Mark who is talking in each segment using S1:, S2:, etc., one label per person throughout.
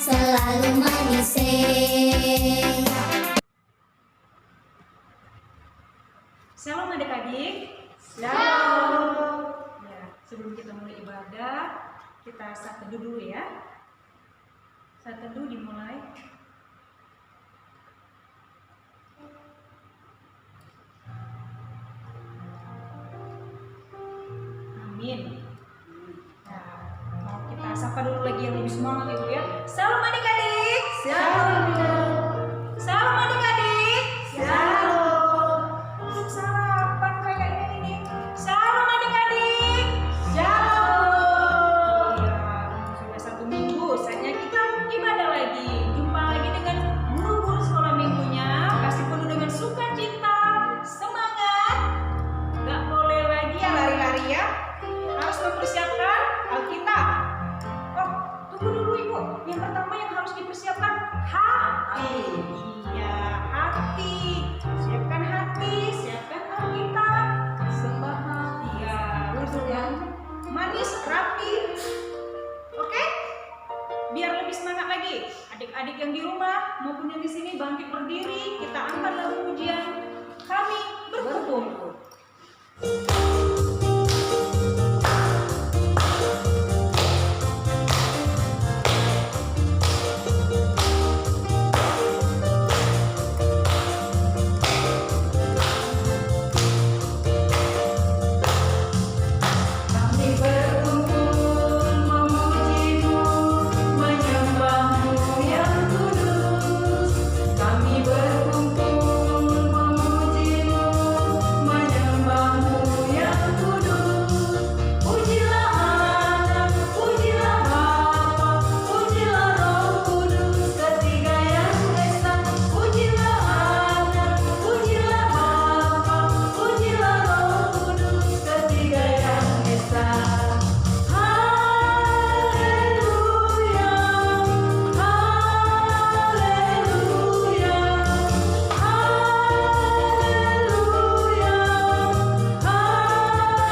S1: selalu manis.
S2: Shalom adik-adik. Shalom. Ya, sebelum kita mulai ibadah, kita saat teduh dulu ya. Saat teduh dimulai. Amin. Nah, mau kita sapa dulu lagi yang lebih semangat ibu ya. Shalom adik-adik.
S3: Shalom.
S2: Shalom adik-adik.
S3: Shalom.
S2: Belum sarapan kayaknya ini. Shalom adik-adik.
S3: Shalom.
S2: Iya, sudah 1 minggu saatnya kita ibadah lagi. Jumpa lagi dengan guru-guru sekolah minggunya. Kasih penuh dengan sukacita, semangat. Gak boleh lagi ya lari-lari ya. Harus mempersiapkan Alkitab. Oh, tunggu dulu ibu. Yang pertama yang harus dipersiapkan hati. Iya, hati. Siapkan hati, siapkan Alkitab. Sembah hati. Iya, untuk yang manis, rapi. Oke? Biar lebih semangat lagi. Adik-adik yang di rumah maupun yang di sini bangkit berdiri. Kita angkat lagu pujian. Kami berkumpul.
S3: Kami berkumpul memujimu, menyembahmu yang kudus. Kami berkumpul memujimu, menyembahmu yang kudus. Pujilah Anak, pujilah Bapa, pujilah Roh Kudus, ketiga yang esa. Pujilah Anak, pujilah Bapa, pujilah Roh Kudus, ketiga yang esa. Haleluya, haleluya, haleluya,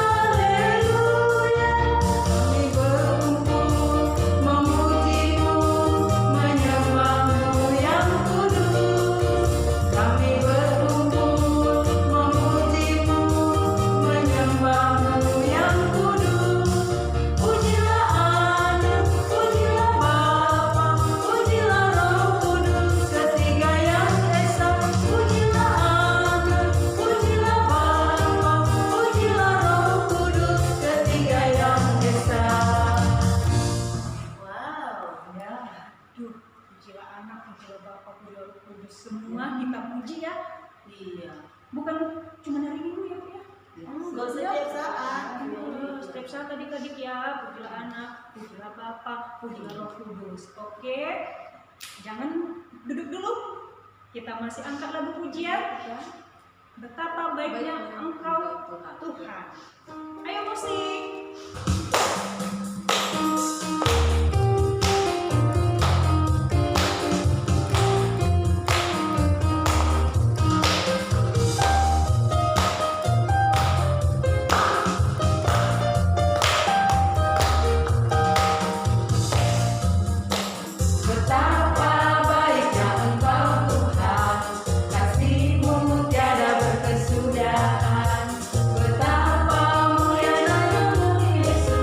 S3: haleluya. Kami berkumpul memujimu, menyembahmu yang kudus. Kami berkumpul memujimu, menyembahmu yang kudus. Pujilah Anak, pujilah Bapa, pujilah Roh Kudus, ketiga yang esa. Pujilah Anak, pujilah Bapa, pujilah Roh Kudus, ketiga yang esa.
S2: Wow, ya. Duh, pujilah Anak, pujilah Bapa, pujilah Roh Kudus. Semua kita puji ya.
S3: Iya.
S2: Bukan cuma hari Minggu ya, Bu ya.
S3: Enggak setiap saat.
S2: Setiap saat adik-adik ya, pujilah Anak, pujilah Bapa, pujilah Roh Kudus. Oke, jangan duduk dulu. Kita masih angkat lagu pujian. Betapa baiknya Engkau Tuhan. Ayo musik.
S3: Betapa baiknya Engkau Tuhan, kasih-Mu tiada berkesudahan. Betapa mulia nama-Mu Yesus.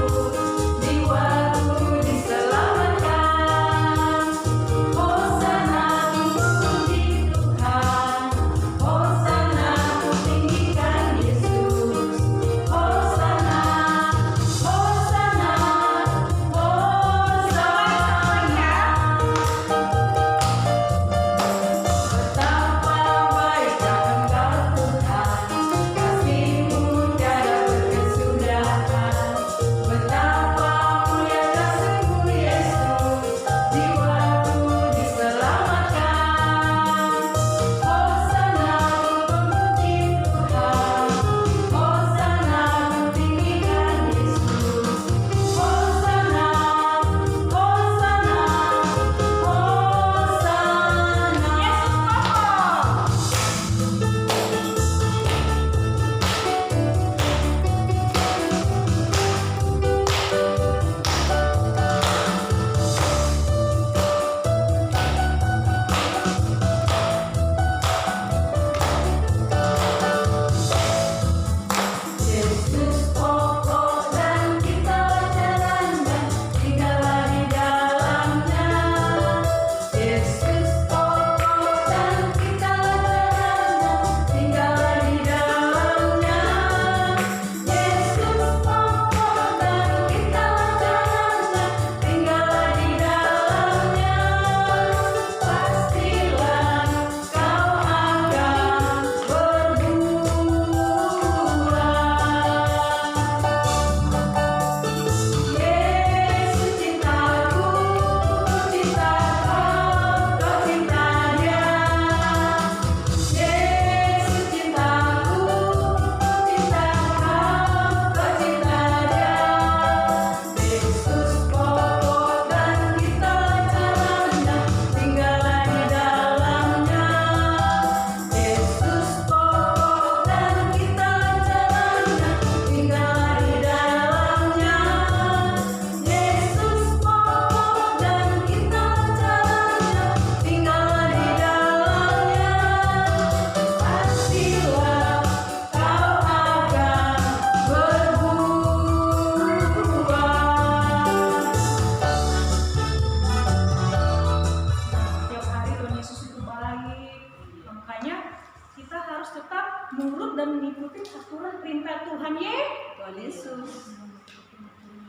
S2: dan mengikuti aturan perintah Tuhan
S3: Tuhan Yesus.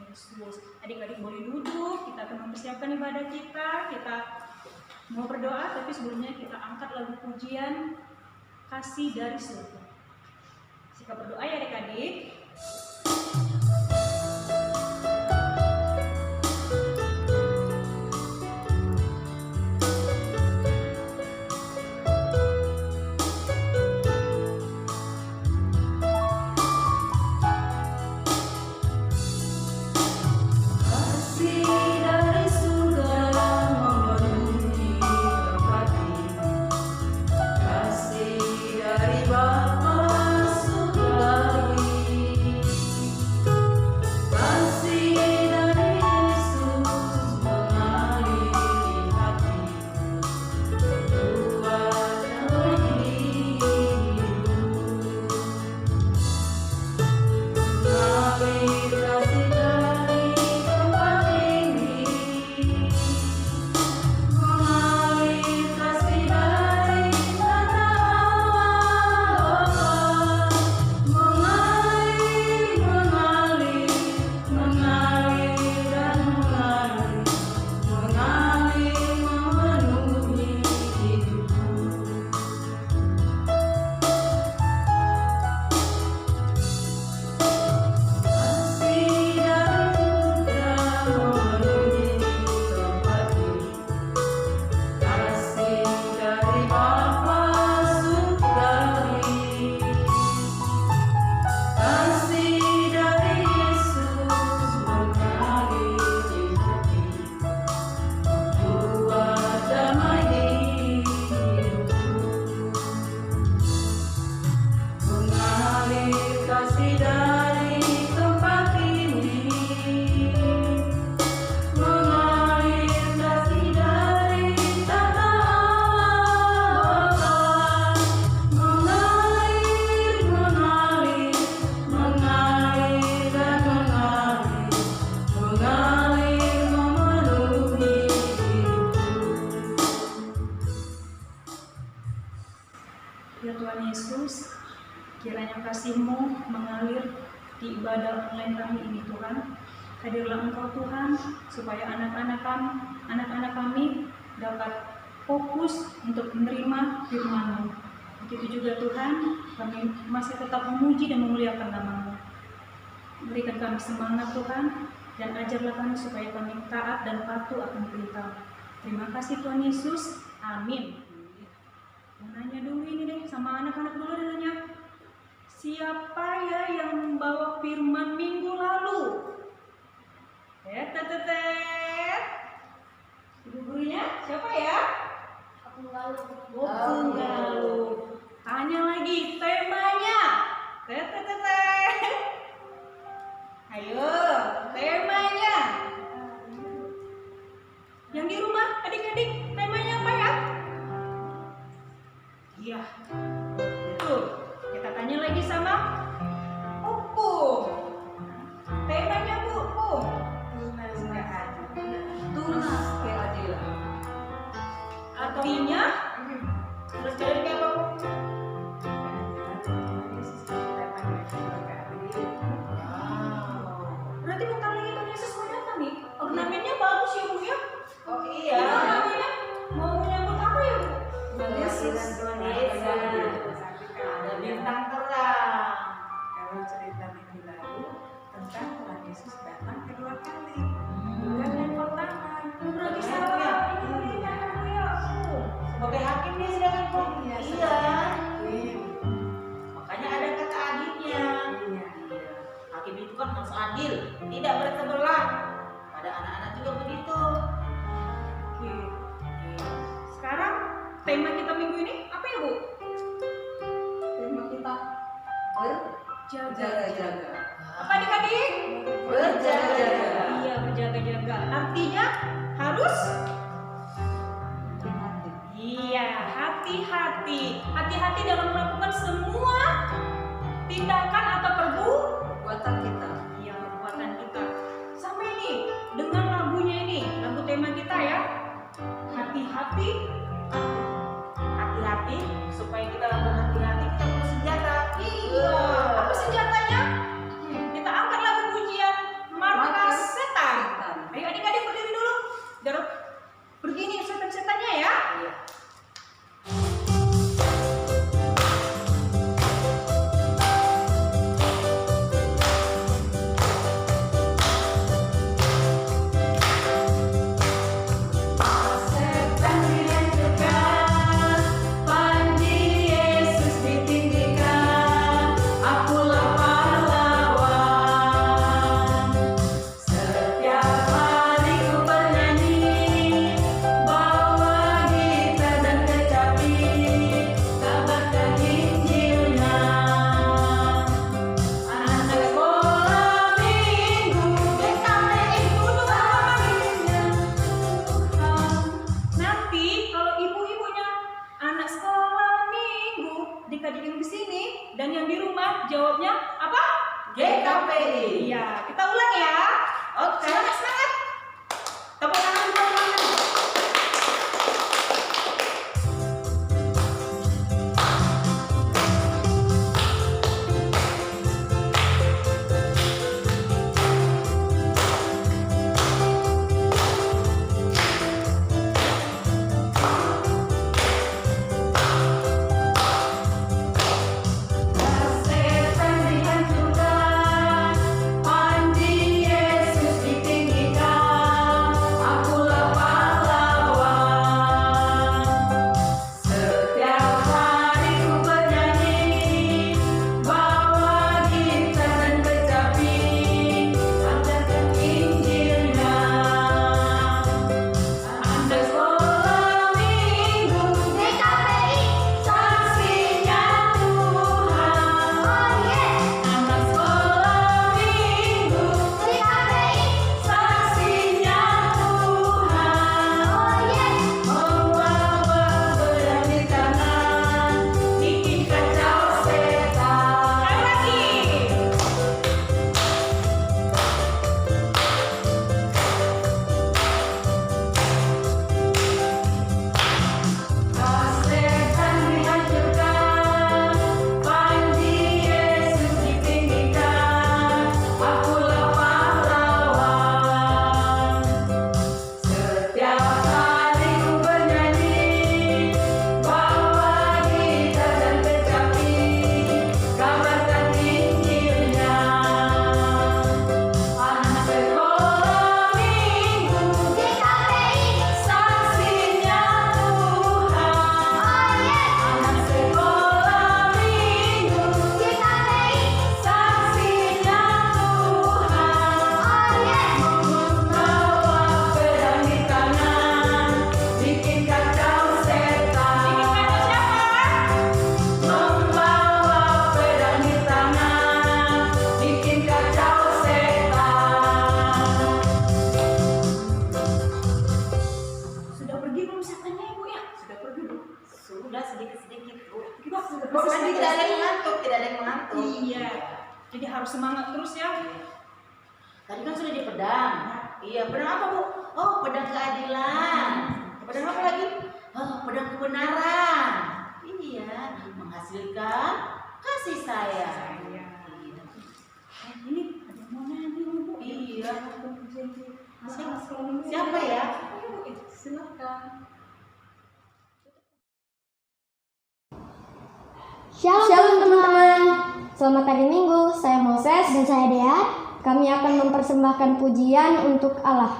S2: Yesus. Adik-adik boleh duduk, kita akan mempersiapkan ibadah kita. Kita mau berdoa, tapi sebelumnya kita angkat lagu pujian Kasih dari Surga. Sikap berdoa ya adik-adik.
S3: Kasih dari surga memenuhi tempat ini. Kasih dari Bapa surgawi. Kasih dari Yesus mengalir di hatiku. Buat damai hidupku. Mengalir kasih dari tempat ini. Mengalir kasih dari tata Allah Bapa. Mengalir, mengalir, mengalir dan mengalir. Mengalir memenuhi hidupku. Kasih dari surga memenuhi tempat ini. Kasih dari Bapa surgawi. Kasih dari Yesus mengalir di hatiku. Buat damai hidupku. Mengalir kasih dari tempat ini. Mengalir kasih dari tata Allah Bapa. Mengalir, mengalir, mengalir dan mengalir. Mengalir memenuhi hidupku.
S2: Ya Tuhan Yesus, kiranya kasih-Mu mengalir di ibadah online kami ini Tuhan. Hadirlah Engkau Tuhan, supaya anak-anak kami dapat fokus untuk menerima firman-Mu. Begitu juga Tuhan, kami masih tetap memuji dan memuliakan nama-Mu. Berikan kami semangat Tuhan, dan ajarlah kami supaya kami taat dan patuh akan perintah. Terima kasih Tuhan Yesus, amin. Mau nanya dulu ini deh, sama anak-anak dulu deh nanya. Siapa ya yang membawa firman minggu lalu? Tetetet. Ibu gurunya siapa ya?
S1: Aku lalu.
S2: Oh, lalu. Tanya lagi temanya. Tetetet. Ayo, temanya. Yang di rumah, adik-adik, temanya apa ya? Iya. Tuh, kita tanya lagi sama Opung. Temanya Bu, Opung. Tunas keadilan. Artinya, terus jadi kayak apa Bu? Berarti bentar lagi Tuhan Yesus mau datang nih. Ornamennya bagus ya Bu ya?
S3: Oh
S2: Ini ornamennya mau menyambut apa ya Bu?
S3: Ada bintang terang. Kalau cerita minggu lalu tentang Tuhan Yesus datang kedua kali, bukan yang pertama.
S2: Berarti salah ini beritanya Bu ya Bu.
S3: Sebagai hakim dia sedangkan kok.
S4: Iya.
S3: Hakim.
S4: Makanya ada kata adilnya.
S3: Iya.
S4: Hakim itu kan harus adil, tidak bersebelah. Pada anak-anak juga begitu.
S2: Oke. Sekarang tema kita minggu ini apa ya Bu?
S3: Tema kita berjaga-jaga.
S2: Apa adik-adik?
S3: Berjaga-jaga.
S2: Iya, berjaga-jaga. Artinya harus iya, hati-hati. Hati-hati dalam melakukan semua tindakan atau
S3: Buatan kita.
S2: iya, perbuatan kita. Sama ini, dengan lagunya ini, lagu tema kita ya. Hati-hati.
S4: Hati-hati supaya kita berhati-hati kita perlu senjata.
S2: jawabnya apa?
S4: GKPI.
S2: Iya, kita ulang ya.
S4: Oke.
S2: Semangat, semangat.
S4: Tepuk tangan teman-teman.
S2: Setan dihancurkan, panji Yesus ditinggikan. Akulah pahlawan. Setiap hari ku bernyanyi, bawa gitar dan kecapi, ajarkan Injilnya. Anda sekolah minggu,
S1: GKPI,
S2: saksinya Tuhan.
S1: oh yeah,
S2: Anak sekolah minggu,
S1: GKPI,
S2: saksinya Tuhan.
S1: oh yeah,
S2: Membawa pedang di tangan, bikin kacau setan. Sekali lagi. Setan dihancurkan, panji Yesus ditinggikan. Akulah pahlawan. Setiap hari ku bernyanyi, bawa gitar dan kecapi, kabarkan Injilnya. Anak sekolah minggu,
S1: GKPI,
S2: saksinya Tuhan.
S1: oh yeah,
S2: Anak sekolah minggu,
S1: GKPI,
S2: saksinya Tuhan.
S1: oh yeah,
S2: Membawa pedang di tangan, bikin kacau setan. Bikin kacau siapa? Membawa pedang di tangan, bikin kacau setan. Sudah pergi belum setannya ibu ya? Sudah pergi bu.
S4: Sudah sedikit-sedikit, Bu.
S2: Sudah
S4: Pokoknya tidak ada yang mengantuk, tidak ada yang mengantuk.
S2: Iya. Jadi harus semangat terus ya.
S4: Tadi kan sudah di pedang. Iya, pedang apa, Bu? Oh, pedang keadilan. Pedang apa lagi? Oh, pedang kebenaran. Iya, menghasilkan kasih sayang.
S2: Iya. Ini ada yang mau nyanyi bu.
S4: Iya.
S2: Siapa?
S4: Siapa ya?
S2: Silakan.
S5: Shalom teman-teman, selamat hari Minggu, saya Moses dan saya Dea. Kami akan mempersembahkan pujian untuk Allah.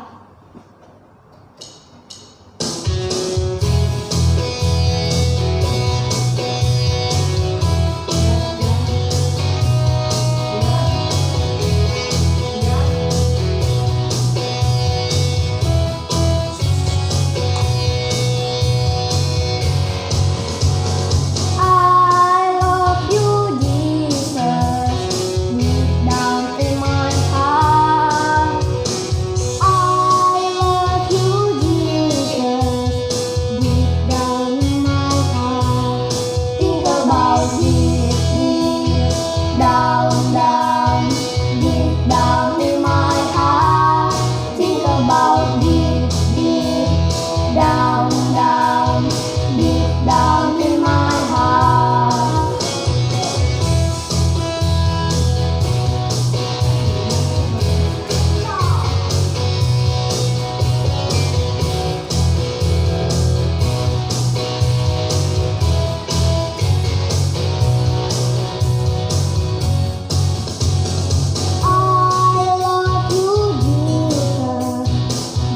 S5: I love you, Jesus,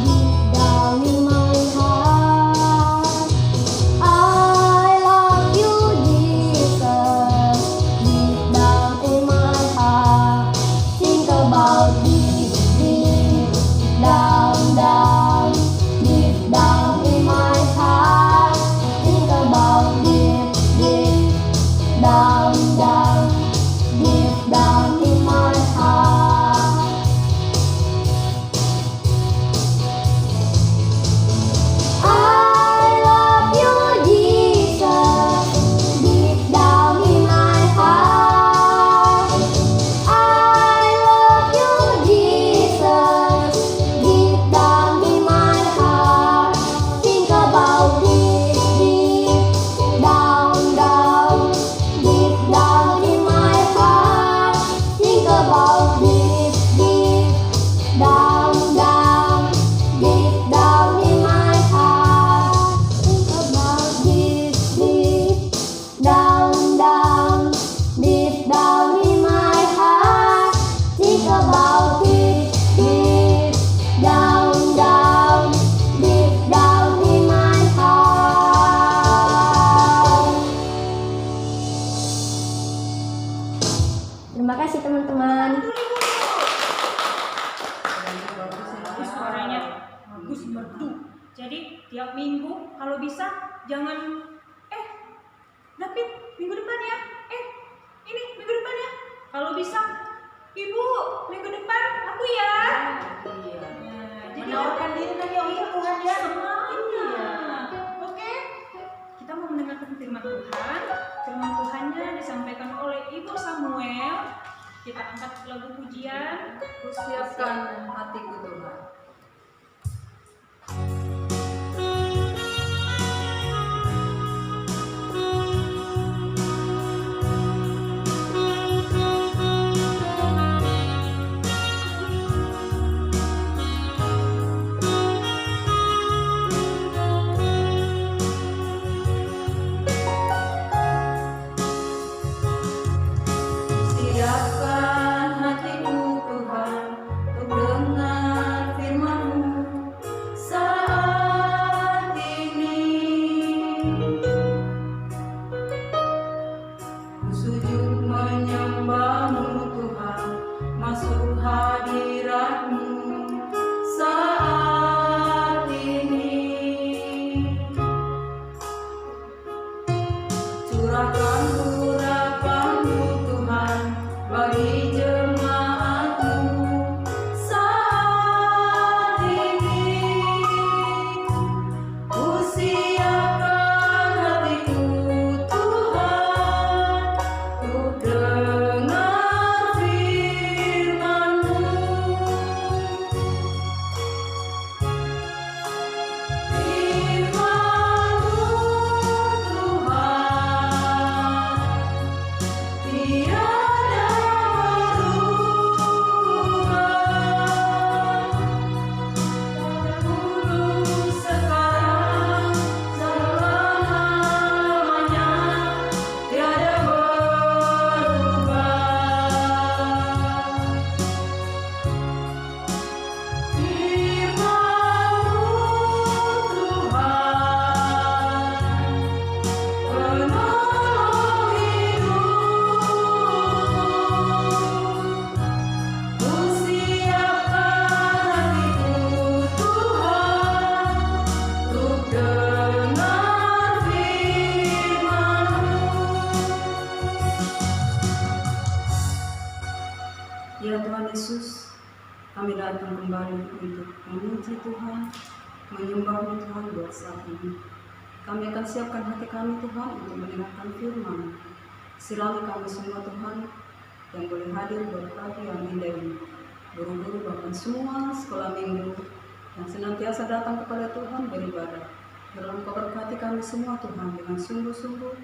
S5: deep down in my heart. I
S2: minggu kalau bisa jangan David minggu depan ya, ini minggu depan ya, kalau bisa ibu minggu depan aku ya.
S4: Iya.
S2: Nah, jadi
S4: Menawarkan diri lagi untuk Tuhan ya.
S2: semangat. Oke, kita mau mendengarkan firman Tuhan. Firman Tuhannya disampaikan oleh Ibu Samuel. Kita angkat lagu pujian.
S3: Kusiapkan hatiku Tuhan. Siapkan hatiku Tuhan untuk dengar firman-Mu saat ini. Ku sujud menyembah-Mu Tuhan, masuk hadirat-Mu saat ini. Curahkan urapan-Mu Tuhan bagi jemaat-Mu saat ini. Ku siapkan hatiku Tuhan untuk dengar firman-Mu. Firman-Mu Tuhan tiada berubah, dahulu sekarang selama-lamanya tiada berubah. Firman-Mu Tuhan penolong hidupku. Ku siapkan hatiku Tuhan untuk dengar firman-Mu. Ya Tuhan Yesus, kami datang kembali untuk memuji Tuhan, menyembah-Mu Tuhan buat saat ini. Kami akan siapkan hati kami Tuhan untuk mendengarkan firman. Sirami kami semua Tuhan yang boleh hadir buat pagi yang indah ini. Guru-guru bahkan semua sekolah minggu yang senantiasa datang kepada Tuhan beribadah. Dalam Kau berkati kami semua Tuhan dengan sungguh-sungguh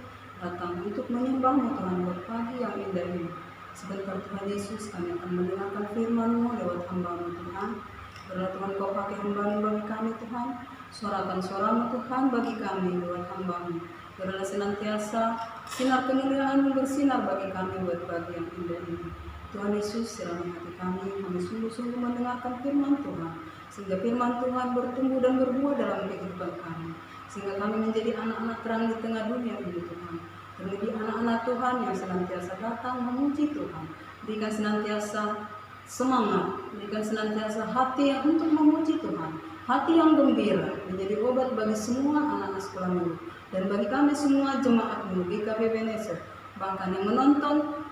S3: datang untuk menyembah-Mu Tuhan buat pagi yang indah ini. Sebentar Tuhan Yesus, kami akan mendengarkan firman-Mu lewat hamba-Mu Tuhan. Biarlah Tuhan Kau pakai hamba-Mu bagi kami Tuhan. Suarakan suara-Mu Tuhan bagi kami lewat hamba-Mu. Biarlah senantiasa sinar kemuliaan-Mu bersinar bagi kami buat pagi yang indah ini. Tuhan Yesus, sirami hati kami sungguh-sungguh mendengarkan firman Tuhan. Sehingga firman Tuhan bertumbuh dan berbuah dalam kehidupan kami. Sehingga kami menjadi anak-anak terang di tengah dunia ini Tuhan. Menjadi anak-anak Tuhan yang senantiasa datang memuji Tuhan. Berikan senantiasa semangat, berikan senantiasa hati yang untuk memuji Tuhan. Hati yang gembira menjadi obat bagi semua anak-anak sekolah minggu. Dan bagi kami semua jemaat-Mu GKP Ebenezer. Bahkan yang menonton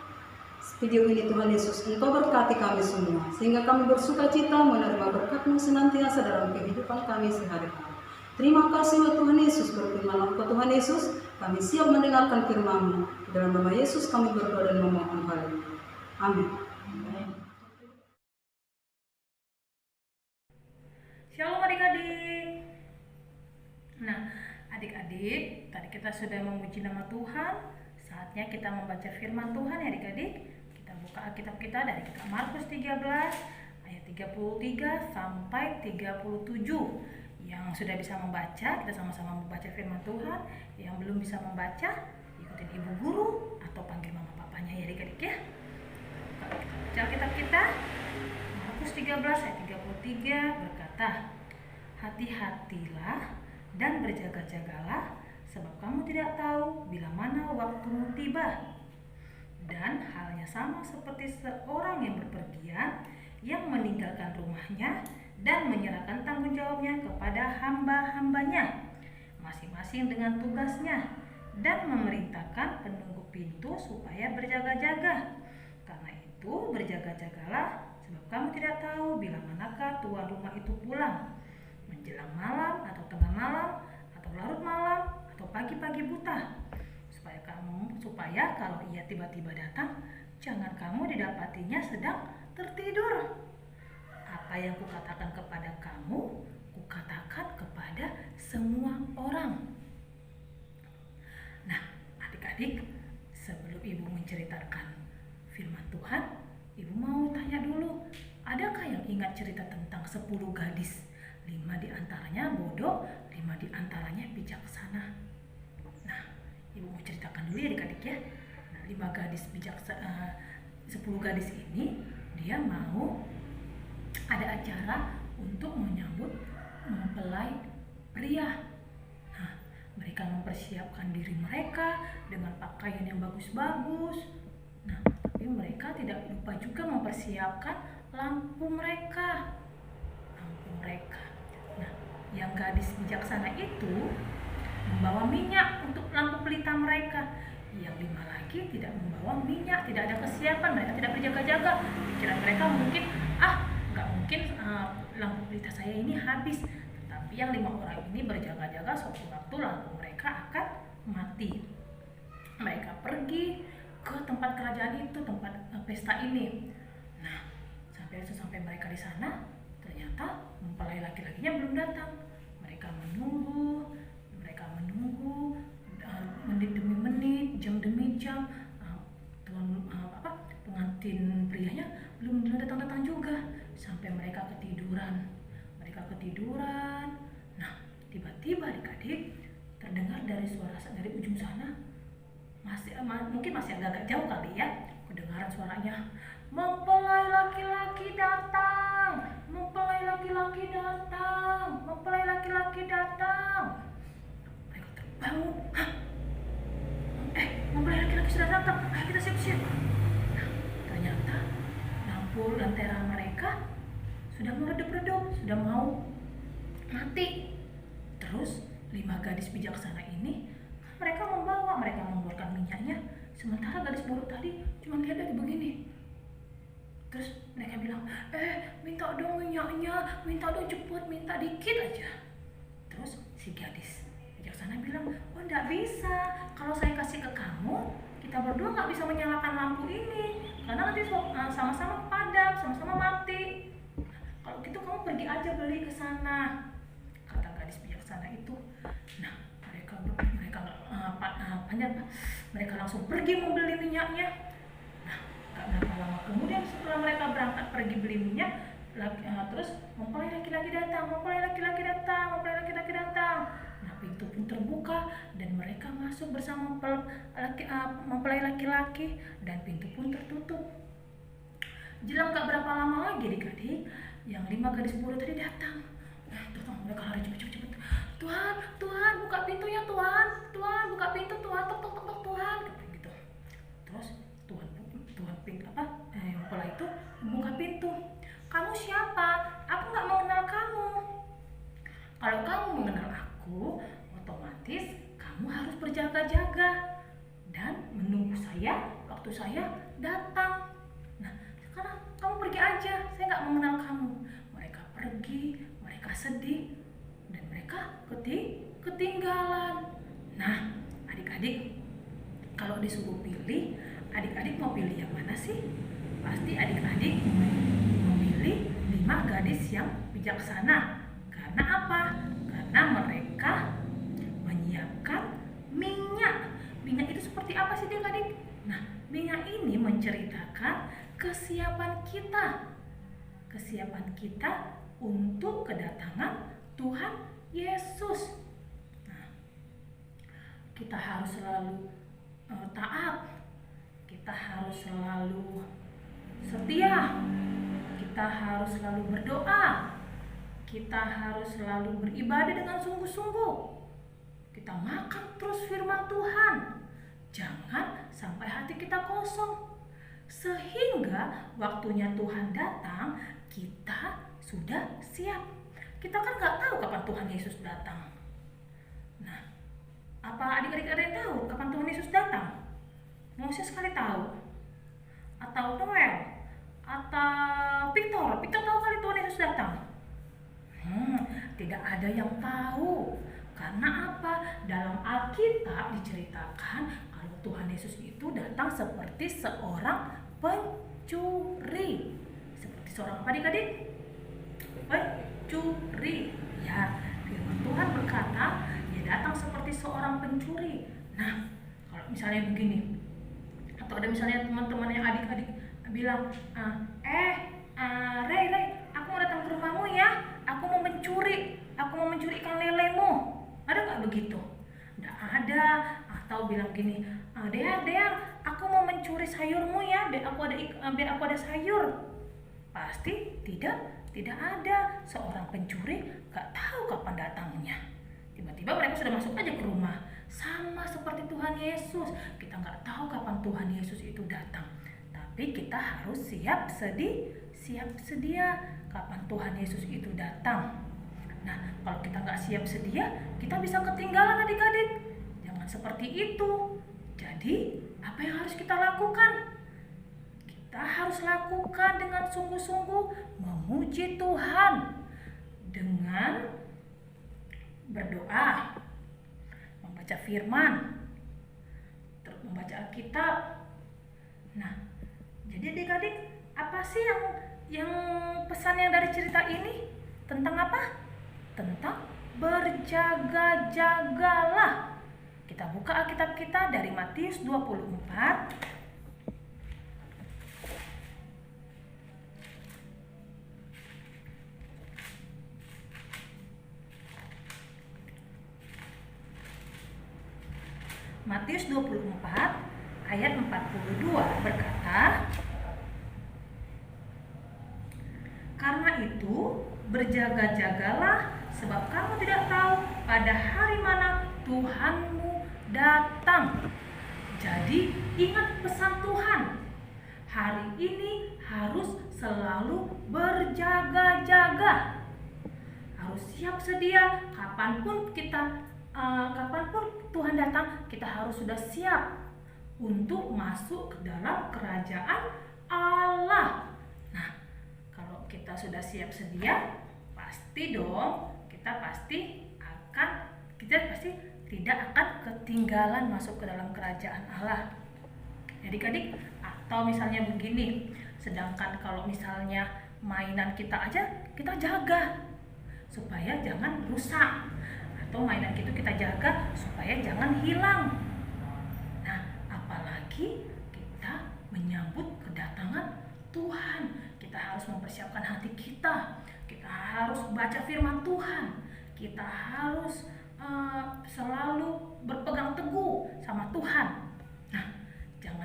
S3: video ini Tuhan Yesus, Engkau berkati kami semua. Sehingga kami bersuka cita menerima berkat-Mu senantiasa dalam kehidupan kami sehari-hari. Terima kasih Tuhan Yesus, berfirman Engkau Tuhan Yesus, kami siap mendengarkan firman-Mu. Dalam nama Yesus kami berdoa dan memohon haleluya. Amin.
S6: Shalom adik-adik. Nah, adik-adik, tadi kita sudah memuji nama Tuhan. Saatnya kita membaca firman Tuhan ya adik-adik. Kita buka Alkitab kita dari kitab Markus 13 ayat 33 sampai 37. Yang sudah bisa membaca, kita sama-sama membaca firman Tuhan. Yang belum bisa membaca, ikutin ibu guru atau panggil mama papanya ya adik-adik ya. Baca Alkitab kita. Markus 13 ayat 33 berkata, hati-hatilah dan berjaga-jagalah, sebab kamu tidak tahu bila mana waktumu tiba. Dan halnya sama seperti seorang yang berpergian, yang meninggalkan rumahnya dan menyerahkan tanggung jawabnya kepada hamba-hambanya, masing-masing dengan tugasnya dan memerintahkan penunggu pintu supaya berjaga-jaga. Karena itu berjaga-jagalah, sebab kamu tidak tahu bila manakah tuan rumah itu pulang, menjelang malam atau tengah malam atau larut malam atau pagi-pagi buta, supaya kalau ia tiba-tiba datang, jangan kamu didapatinya sedang tertidur. Apa yang kukatakan kepada kamu, kukatakan kepada semua orang. Nah, adik-adik, sebelum ibu menceritakan firman Tuhan, ibu mau tanya dulu, adakah yang ingat cerita tentang 10 gadis? 5 diantaranya bodoh, 5 diantaranya bijaksana. Nah, ibu mau ceritakan dulu ya adik-adik ya. Nah, 5 gadis bijaksana, 10 gadis ini dia mau ada acara untuk menyambut mempelai pria. Nah, mereka mempersiapkan diri mereka dengan pakaian yang bagus-bagus. Nah, tapi mereka tidak lupa juga mempersiapkan lampu mereka. Nah, yang gadis bijaksana itu membawa minyak untuk lampu pelita mereka. Yang 5 lagi tidak membawa minyak, tidak ada kesiapan, mereka tidak berjaga-jaga. Pikiran mereka mungkin, nggak mungkin lampu pelita saya ini habis. Tetapi yang 5 orang ini berjaga-jaga suatu waktu lampu mereka akan mati. Mereka pergi ke tempat kerajaan itu, tempat pesta ini. Nah, sampai mereka di sana, ternyata mempelai laki-lakinya belum datang. Mereka menunggu menit demi menit, jam demi jam. Pengantin prianya belum datang juga. Sampai mereka ketiduran. Nah, tiba-tiba adik-adik terdengar dari ujung sana, mungkin masih agak jauh kali ya, kedengaran suaranya, mempelai laki-laki datang, mempelai laki-laki datang, mempelai laki-laki datang. Mereka terbangun, mempelai laki-laki sudah datang, ayo kita siap-siap. Nah, ternyata lampu lentera mereka sudah meredup-redup, sudah mau mati. Terus 5 gadis bijaksana ini mereka mengeluarkan minyaknya, sementara gadis bodoh tadi cuma lihat dari begini. Terus mereka bilang, minta dong minyaknya, minta dong cepet, minta dikit aja. Terus si gadis bijaksana bilang, enggak bisa, kalau saya kasih ke kamu, kita berdua nggak bisa menyalakan lampu ini, karena nanti sama-sama padam, sama-sama mati. Kalau gitu kamu pergi aja beli ke sana, kata gadis bijaksana itu. Nah, mereka langsung pergi membeli minyaknya. Nah, gak berapa lama kemudian setelah mereka berangkat pergi beli minyak, terus mempelai laki-laki datang. Nah, pintu pun terbuka dan mereka masuk bersama mempelai laki-laki dan pintu pun tertutup. Jelang gak berapa lama lagi adik-adik, yang 5 gadis bodoh tadi datang. Mereka lari cepet-cepet. Tuhan, buka pintu ya Tuhan, buka pintu Tuhan, tok Tuhan, gitu. Terus mempelai itu buka pintu. Kamu siapa? Aku nggak mengenal kamu. Kalau kamu mengenal aku, otomatis kamu harus berjaga-jaga dan menunggu saya waktu saya datang. Nah, sekarang kamu pergi aja, saya nggak mengenal kamu. Mereka pergi, mereka sedih, dan mereka ketinggalan. Nah, adik-adik, kalau disuruh pilih, adik-adik mau pilih yang mana sih? Pasti adik-adik memilih 5 gadis yang bijaksana. Karena apa? Karena mereka menyiapkan minyak. Minyak itu seperti apa sih adik-adik? Nah, minyak ini menceritakan kesiapan kita untuk kedatangan Tuhan Yesus. Nah, kita harus selalu taat, kita harus selalu setia, kita harus selalu berdoa, kita harus selalu beribadah dengan sungguh-sungguh. Kita makan terus firman Tuhan, jangan sampai hati kita kosong, sehingga waktunya Tuhan datang kita sudah siap. Kita kan nggak tahu kapan Tuhan Yesus datang. Nah, Apa adik-adik ada yang tahu kapan Tuhan Yesus datang? Moses sekali tahu. Atau Noel? Atau Victor? Victor tahu kali Tuhan Yesus datang? Tidak ada yang tahu. Karena apa? Dalam Alkitab diceritakan kalau Tuhan Yesus itu datang seperti seorang pencuri. Seperti seorang apa adik-adik? Pencuri. Ya, firman Tuhan berkata dia datang seperti seorang pencuri. Nah, kalau misalnya begini, atau ada misalnya teman-teman yang adik-adik bilang, Rey, aku mau datang ke rumahmu ya, aku mau mencuri ikan lelemu. Ada nggak begitu? Nggak ada. Atau bilang gini, Dear, aku mau mencuri sayurmu ya, biar aku ada sayur. Pasti tidak ada. Seorang pencuri nggak tahu kapan datangnya. Tiba-tiba mereka sudah masuk aja ke rumah. Sama seperti Tuhan Yesus, kita nggak tahu kapan Tuhan Yesus itu datang. Tapi kita harus siap sedia kapan Tuhan Yesus itu datang. Nah, kalau kita nggak siap sedia, kita bisa ketinggalan adik-adik. Jangan seperti itu. Jadi, apa yang harus kita lakukan? Kita harus lakukan dengan sungguh-sungguh memuji Tuhan dengan berdoa, membaca firman, terus membaca Alkitab. Nah, jadi adik-adik, apa sih yang pesannya dari cerita ini? Tentang apa? Tentang berjaga-jagalah. Kita buka Alkitab kita dari Matius 24. Matius 24 ayat 42 berkata, karena itu berjaga-jagalah, sebab kamu tidak tahu pada hari mana Tuhanmu datang. Jadi ingat pesan Tuhan. Hari ini harus selalu berjaga-jaga. Harus siap sedia kapanpun Tuhan datang, kita harus sudah siap untuk masuk ke dalam kerajaan Allah. Nah, kalau kita sudah siap sedia, pasti dong kita pasti tidak akan ketinggalan masuk ke dalam kerajaan Allah. Adik-adik, atau misalnya begini, sedangkan kalau misalnya mainan kita aja kita jaga supaya jangan rusak, atau mainan kita jaga supaya jangan hilang. Nah, apalagi kita menyambut kedatangan Tuhan, kita harus mempersiapkan hati kita. Kita harus baca firman Tuhan. Kita harus selalu berpegang teguh sama Tuhan. Nah, jangan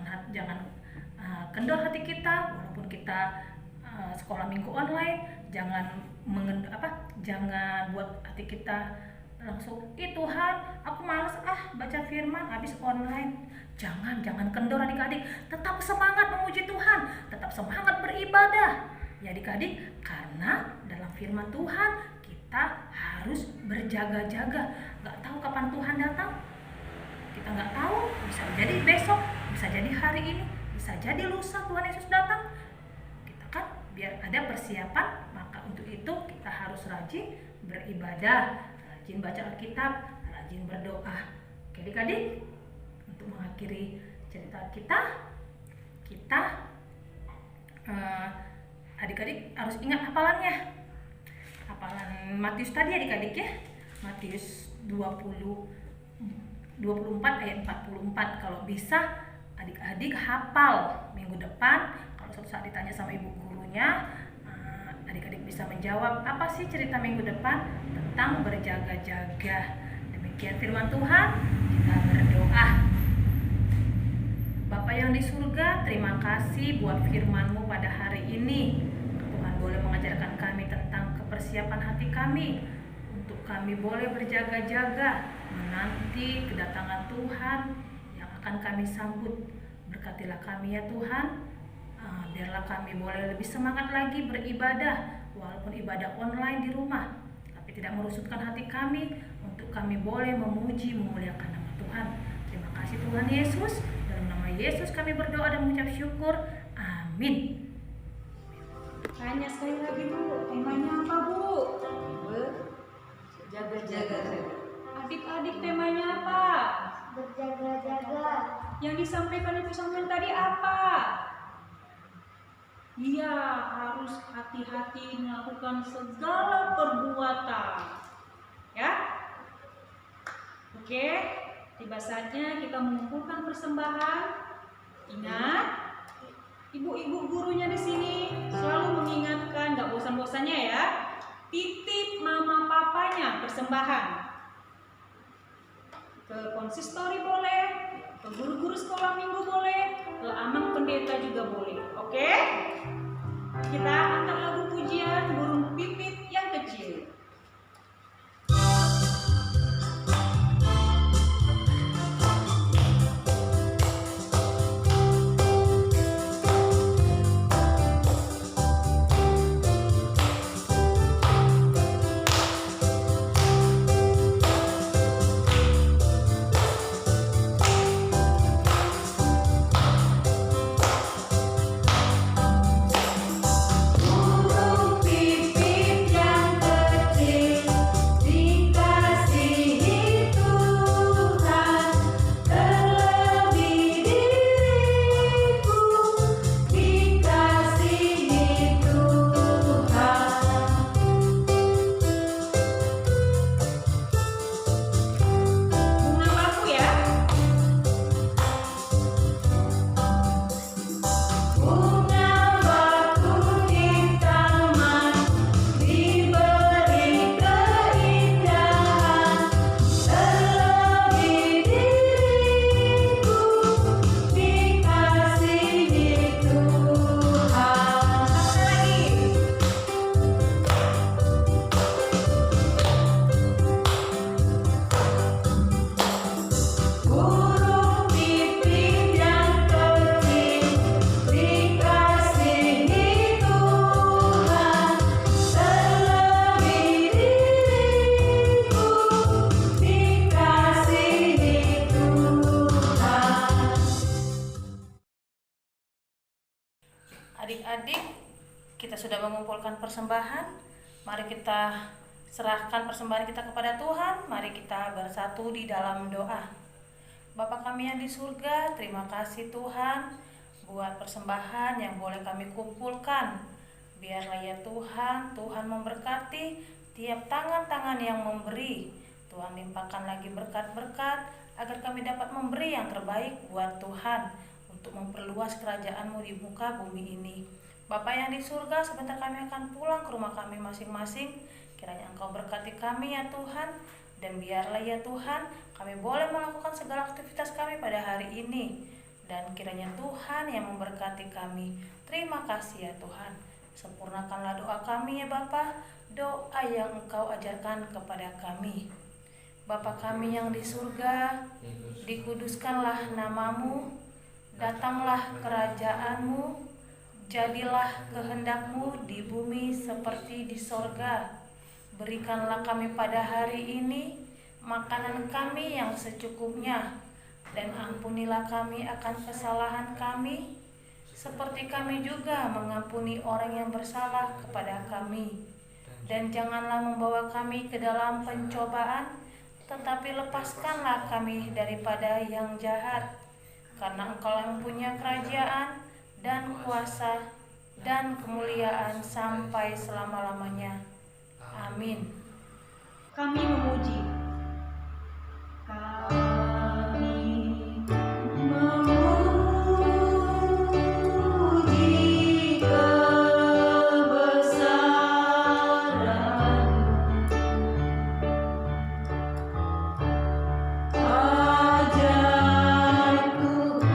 S6: kendor hati kita walaupun kita sekolah minggu online. Jangan buat hati kita langsung, Tuhan, aku malas baca firman habis online. Jangan kendor adik-adik. Tetap semangat memuji Tuhan, tetap semangat beribadah. Ya adik-adik, karena dalam firman Tuhan kita harus berjaga-jaga. Gak tahu kapan Tuhan datang. Kita gak tahu, bisa jadi besok, bisa jadi hari ini, bisa jadi lusa Tuhan Yesus datang. Kita kan biar ada persiapan, maka untuk itu kita harus rajin beribadah, rajin baca Alkitab, rajin berdoa. Oke adik-adik, untuk mengakhiri cerita kita adik-adik harus ingat hafalannya. Hafalan Matius tadi adik-adik ya. Matius 24 ayat 44. Kalau bisa adik-adik hafal minggu depan. Kalau suatu saat ditanya sama ibu gurunya, adik-adik bisa menjawab apa sih cerita minggu depan tentang berjaga-jaga. Demikian firman Tuhan, kita berdoa. Bapa yang di surga, terima kasih buat firman-Mu pada hari ini. Tuhan boleh mengajarkan kami tentang kepersiapan hati kami, untuk kami boleh berjaga-jaga menanti kedatangan Tuhan yang akan kami sambut. Berkatilah kami ya Tuhan, biarlah kami boleh lebih semangat lagi beribadah, walaupun ibadah online di rumah, tapi tidak merusutkan hati kami, untuk kami boleh memuji memuliakan nama Tuhan. Tuhan. Terima kasih Tuhan Yesus. Dalam nama Yesus kami berdoa dan mengucap syukur. Amin.
S2: Tanya sekali lagi Bu, temanya apa Bu?
S3: Jaga-jaga.
S2: Adik-adik temanya apa?
S1: Berjaga-jaga.
S2: Yang disampaikan Ibu Samuel tadi apa? Iya, harus hati-hati melakukan segala perbuatan. Ya? Oke, tiba saatnya kita mengumpulkan persembahan. Ingat, ibu-ibu gurunya di sini selalu mengingatkan, nggak bosan-bosannya ya. Titip mama papanya persembahan. Ke konsistori boleh, ke guru-guru sekolah minggu boleh, ke amang pendeta juga boleh. Oke? Kita angkat lagu pujian burung pipit yang kecil.
S1: Burung pipit yang kecil dikasihi Tuhan, terlebih diriku dikasihi Tuhan.
S2: Bunga batu ya.
S1: Bunga batu di taman diberi keindahan, terlebih diriku dikasihi Tuhan. Burung pipit yang kecil dikasihi Tuhan, terlebih diriku dikasihi Tuhan.
S6: Adik-adik, kita sudah mengumpulkan persembahan. Mari kita serahkan persembahan kita kepada Tuhan. Mari kita bersatu di dalam doa. Bapa kami yang di surga, terima kasih Tuhan buat persembahan yang boleh kami kumpulkan. Biarlah ya Tuhan, Tuhan memberkati tiap tangan-tangan yang memberi. Tuhan limpahkan lagi berkat-berkat agar kami dapat memberi yang terbaik buat Tuhan untuk memperluas kerajaan-Mu di muka bumi ini. Bapa yang di surga, sebentar kami akan pulang ke rumah kami masing-masing. Kiranya Engkau berkati kami ya Tuhan. Dan biarlah ya Tuhan, kami boleh melakukan segala aktivitas kami pada hari ini. Dan kiranya Tuhan yang memberkati kami. Terima kasih ya Tuhan. Sempurnakanlah doa kami ya Bapa, doa yang Engkau ajarkan kepada kami. Bapa kami yang di surga, dikuduskanlah nama-Mu, datanglah kerajaan-Mu, jadilah kehendak-Mu di bumi seperti di sorga. Berikanlah kami pada hari ini makanan kami yang secukupnya, dan ampunilah kami akan kesalahan kami, seperti kami juga mengampuni orang yang bersalah kepada kami. Dan janganlah membawa kami ke dalam pencobaan, tetapi lepaskanlah kami daripada yang jahat. Karena Engkau yang punya kerajaan dan kuasa dan kemuliaan sampai selama-lamanya. Amin.
S2: Kami memuji. Kami
S1: Memuji kebesaran, ajaib Tuhan,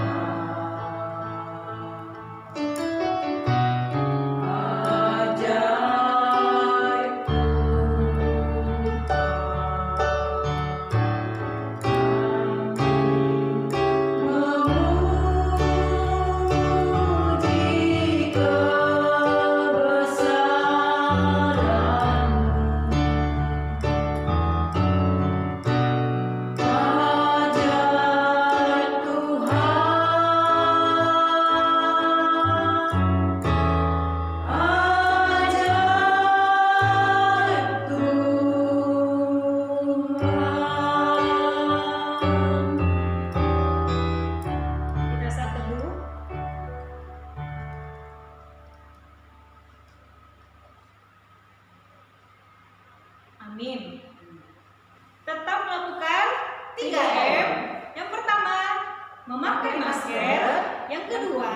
S1: ajaib Tuhan.
S2: pakai masker. Yang kedua,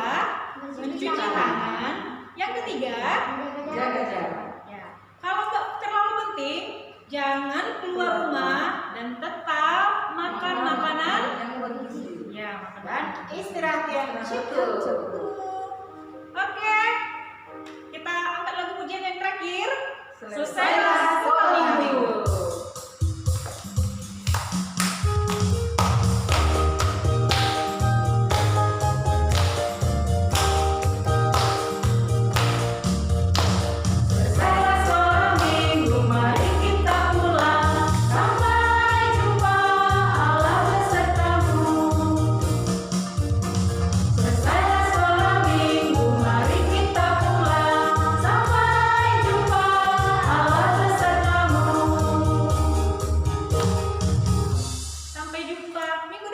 S2: mencuci tangan. Yang ketiga,
S3: Jaga jarak.
S2: ya, kalau nggak terlalu penting, jangan keluar rumah dan tetap makan makanan.
S3: yang bergizi.
S2: Ya, makan
S4: Dan istirahat yang cukup.
S2: Oke, kita angkat lagu pujian yang terakhir.
S3: Selesai.
S2: Selesailah sekolah minggu. Selesailah sekolah minggu, mari kita pulang. Sampai jumpa, Allah besertamu. Selesailah sekolah minggu, mari kita pulang. Sampai jumpa, Allah besertamu. Sampai jumpa minggu